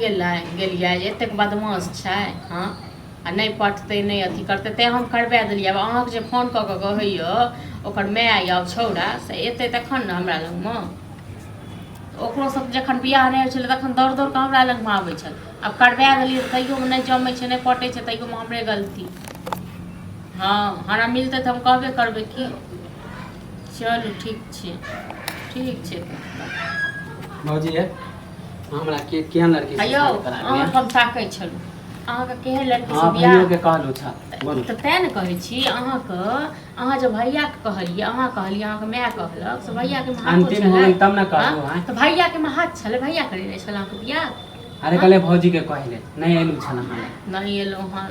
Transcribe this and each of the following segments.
गेलियै एतेक बदमाश छै हाँ आ नहीं पटतै नहीं अथी करतै तेँ हम करबा देलियै। अब अहाँके जे फोन कऽ कऽ कहैया ओकर माय या छौड़ा से एतै तखन ने हमरा लगमे ओकरो सब जखन बियाह नहीं होइ छलै तखन दौड़ दौड़ कऽ हमरा लगमे आबै छल। अब करबा देलियै तैयोमे नहीं जमै छै नहीं पटै छै तैयोमे हमरे गलती। हाँ हमरा मिलतै तऽ हम कहबे करबै कि चलू ठीक छै भौजी हमरा केहन लड़की से अयौ शादी करा दिया? अहाँ हम ताकै छलू अहाँके केहन लड़की से हां बियाह भैया के कहलू छ बोलू तऽ तेँ ने कहै छी अहाँ जे भैया के कहलियै अहाँ कहलियै अहाँके माय कहलक से भैया के हाथ अंतिम हो गई तब ना कहलू हां तऽ भैया के हाथ छलै भैया करे नहीं छल अहाँके बियाह। अरे कले भौजी के कहले नहीं एलू छल हम नहीं एलौ हँ।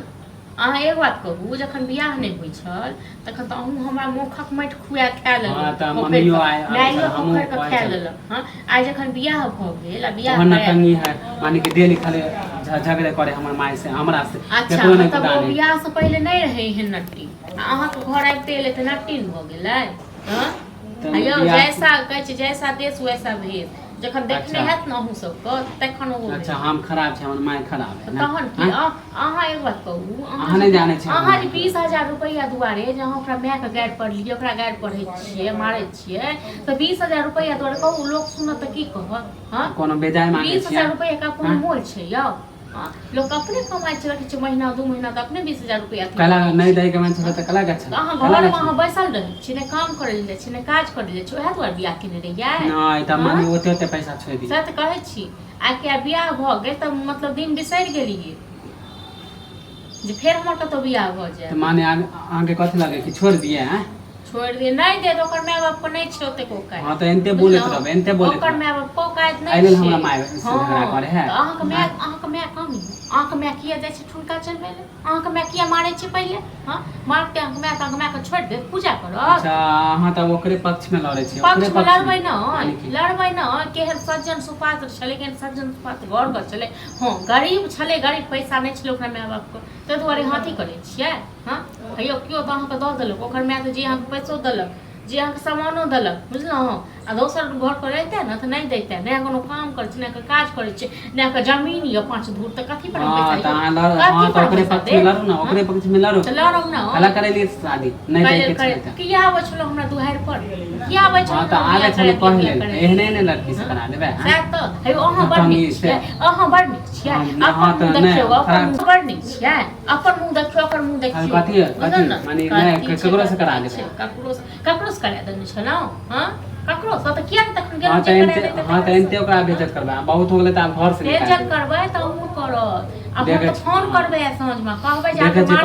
अहाँ एक बात कहू जखन बियाह नहीं होइ छल तखन तऽ अहूँ हमरा मुखक माटि खुआ खा लेलक। हां त मम्मियो माइयो पोखर के खा लेलक। हां आइ जखन बियाह भ गेल आ बियाह हमरा तंगी है माने कि डेली खाली झगड़े करे हमर माय से हमरा से अच्छा मतलब वो बियाह से पहले नहीं रहे हैं नट्टी अहाँ के घर आबते एले त नट्टी भ गेलै। हां अयौ जैसा कहै छै जैसा देश वैसा भेष जखन देखने हैत न अहूँ सबके तखन ओ अच्छा हम खराब छै हमर माय खराब है तहन की अहाँ एक बात कहू अहाँ नहीं जाने छै अहाँ 20,000 रुपया दुआरे जे अहाँ ओकरा माय के गारि पढ़लियै ओकरा गारि पढ़ै छियै मारै छियै तऽ 20,000 रुपया दुआरे कहू लोग सुनत तऽ की कहत। हां कोनो बेजाय मांगे छियै 20,000 रुपया का कोनो मोल छै यौ। लोग अपने कमाई छै रखै छै महीना 2 महीना त अपने 20,000 रुपया कला नहीं दै के मन छै त कला गछ अहाँ घर में अहाँ बैसल रहै छी ने काम करे ले छी ने काज करे ले छी ओहे दुआरे बियाह केने रहियै। नहीं त मानी ओते पैसा छोड़ दी से त कहै छी आइ के बियाह भ गेल त मतलब दिन बिसरि गेलियै जे फेर हमर कतौ बियाह भ जाए त माने आगे कथि लगे कि छोड़ दिए हैं छोड़ दिए नहीं दे तो ओकर माय बाप को नहीं छै ओते को काज। हां त एनते बोलत रहबे एनते बोलत ओकर माय बाप को काज नहीं आइले हमरा माय से झगड़ा करे है त अहाँ के माय कमी अहाँ के माय किया जाय छै ठुनका चलबे ले अहाँ के माय किया मारै छै पहिले। हां मारते अहाँ के माय के छोड़ दे पूजा करो। अच्छा अहाँ त ओकरे पक्ष में लड़े छी ओकरे पक्ष में लड़बै न केहन सज्जन सुपात्र छलै केहन सज्जन सुपात्र घर घर छलै। हां गरीब छलै गरीब पैसा नहीं छलै ओकरा माय बाप के तै दुआरे हाथी करै छियै। हां कहियो कियो त अहाँ के द देलक ओकर माय त जे अहाँ के पैसो देलक जे अहाँ के सामानो देलक बुझलहुँ आ दोसर घर पर रहिते न त नहीं दैते नहीं कोनो काम करै छै नहीं काज करै छै नहीं के जमीन या 5 धूर त कथि पर पैसा हां त ओकरे पक्ष में लड़ू ना ओकरे पक्ष में लड़ू लड़ू ना हला करे लिए शादी नहीं दै के छै किया आबै छलो हमरा दुहार पर किया आबै छलो त आगे चले पहले एहने ने लड़की से करा देबे से त हे अहाँ बड़ नीक छियै अहाँ बड़ नीक छियै अपन देखियौ अपन बड़ नीक छियै अपन मुंह देखियौ ओकर मुंह देखियौ कथि माने मैं केकरो से करा देबे ककरो से करा देने छलौ। हां ककरो से त किया तखन गेल जे करा देते हां त एनते ओकरा बेइज्जत करबा बहुत हो गेलै त आप घर से निकाल बेइज्जत करबै त हमहु करब अब हम फोन करबै साँझ में कहबै जे देखे छै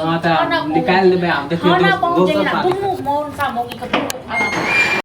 हां त निकाल देबे आप देखियो दोस्त दुनू मौन सा मौगी के